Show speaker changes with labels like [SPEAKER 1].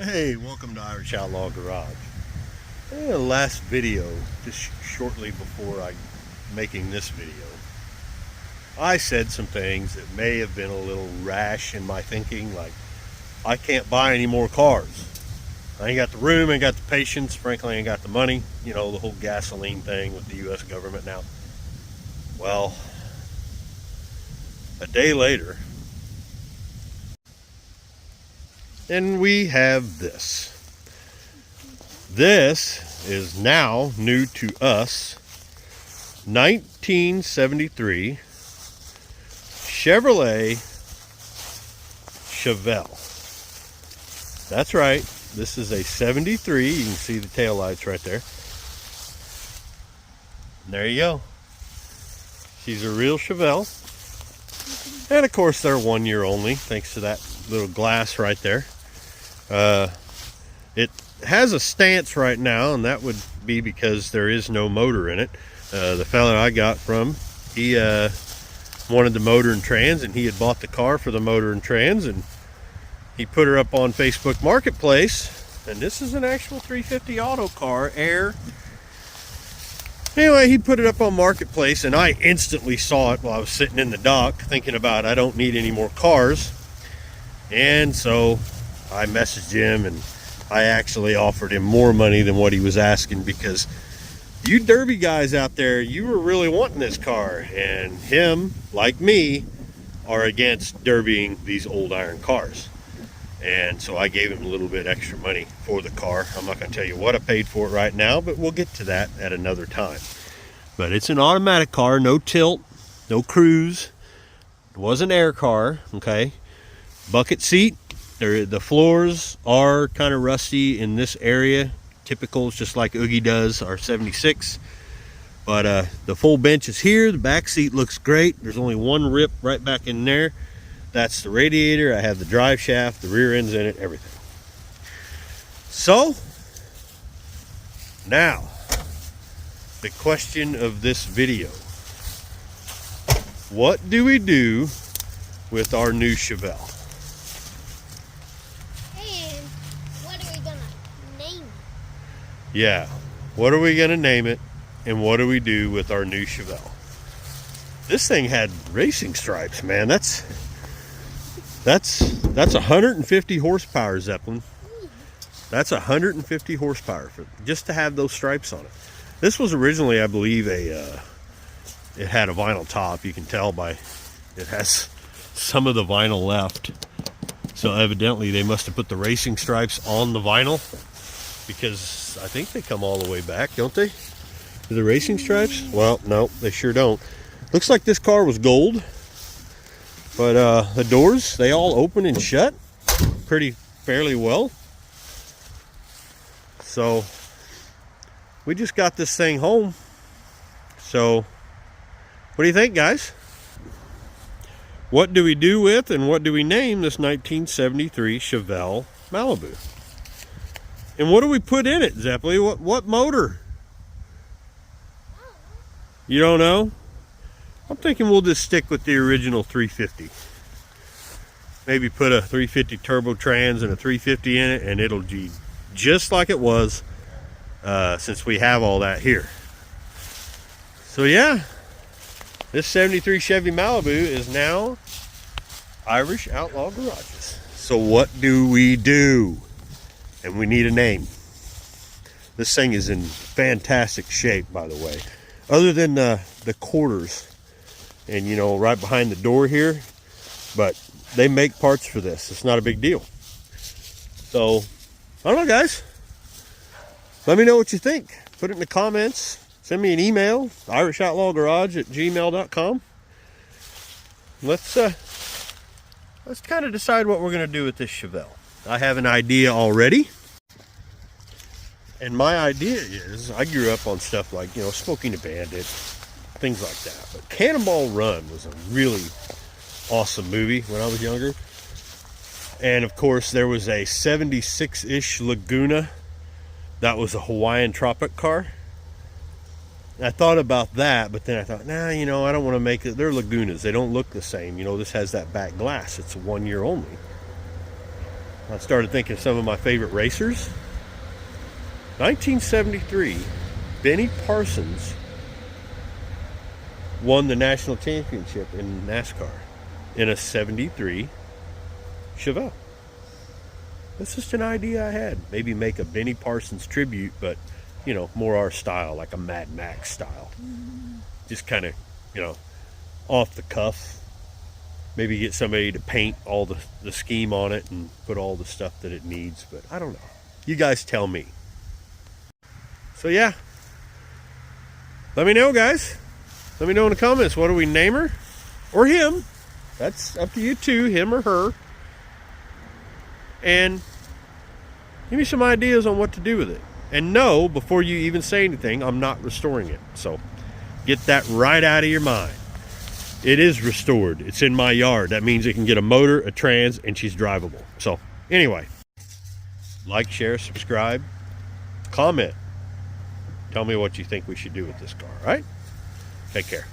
[SPEAKER 1] Hey, welcome to Irish Outlaw Garage. In the last video, just shortly before making this video, I said some things that may have been a little rash in my thinking, like I can't buy any more cars. I ain't got the room, ain't got the patience, frankly I ain't got the money. You know, the whole gasoline thing with the US government now. Well, a day later, and we have this. This is now new to us, 1973 Chevrolet Chevelle. That's right, this is a 73. You can see the taillights right there. And there you go. She's a real Chevelle. And of course they're 1 year only, thanks to that little glass right there. It has a stance right now, and that would be because there is no motor in it. The fella I got from, he wanted the motor and trans, and he had bought the car for the motor and trans, and he put her up on Facebook Marketplace. And this is an actual 350 auto car, air. Anyway, he put it up on Marketplace, and I instantly saw it while I was sitting in the dock thinking about I don't need any more cars. And so I messaged him, and I actually offered him more money than what he was asking, because you derby guys out there, you were really wanting this car, and him, like me, are against derbying these old iron cars. And so I gave him a little bit extra money for the car. I'm not going to tell you what I paid for it right now, but we'll get to that at another time. But it's an automatic car, no tilt, no cruise. It was an air car, okay? Bucket seat. The floors are kind of rusty in this area. Typical, just like Oogie does our 76. But the full bench is here. The back seat looks great. There's only one rip right back in there. That's the radiator. I have the drive shaft, the rear end's in it, everything. So, now, the question of this video. What do we do with our new Chevelle?
[SPEAKER 2] And what are we gonna name it?
[SPEAKER 1] Yeah, what are we gonna name it, and what do we do with our new Chevelle? This thing had racing stripes, man. That's 150 horsepower, Zeppelin. That's 150 horsepower just to have those stripes on it. This was originally, I believe, it had a vinyl top. You can tell by it has some of the vinyl left. So evidently they must have put the racing stripes on the vinyl, because I think they come all the way back, don't they? To the racing stripes? Well, no, they sure don't. Looks like this car was gold. But the doors, they all open and shut fairly well. So we just got this thing home. So what do you think, guys? What do we do with and what do we name this 1973 Chevelle Malibu? And what do we put in it, Zeppeli? What motor? You don't know? I'm thinking we'll just stick with the original 350. Maybe put a 350 turbo trans and a 350 in it, and it'll be just like it was, since we have all that here. So yeah, this 73 Chevy Malibu is now Irish Outlaw Garages. So what do we do? And we need a name. This thing is in fantastic shape, by the way. Other than the quarters, and you know, right behind the door here, but they make parts for this. It's not a big deal. So I don't know, guys, let me know what you think. Put it in the comments. Send me an email, irishoutlawgarage@gmail.com. Let's kind of decide what we're going to do with this Chevelle. I have an idea already, and my idea is, I grew up on stuff like, you know, Smoking the Bandit, things like that. But Cannonball Run was a really awesome movie when I was younger. And of course there was a 76-ish Laguna that was a Hawaiian Tropic car. I thought about that, but then I thought, nah, you know, I don't want to make it. They're Lagunas. They don't look the same. You know, this has that back glass. It's 1 year only. I started thinking of some of my favorite racers. 1973, Benny Parsons won the national championship in NASCAR in a 73 Chevelle. That's just an idea I had. Maybe make a Benny Parsons tribute, but, you know, more our style, like a Mad Max style. Just kind of, you know, off the cuff. Maybe get somebody to paint all the scheme on it and put all the stuff that it needs, but I don't know. You guys tell me. So yeah, let me know, guys. Let me know in the comments, what do we name her? Or him. That's up to you too, him or her. And give me some ideas on what to do with it. And no, before you even say anything, I'm not restoring it. So get that right out of your mind. It is restored. It's in my yard. That means it can get a motor, a trans, and she's drivable. So anyway, like, share, subscribe, comment. Tell me what you think we should do with this car, all right? Take care.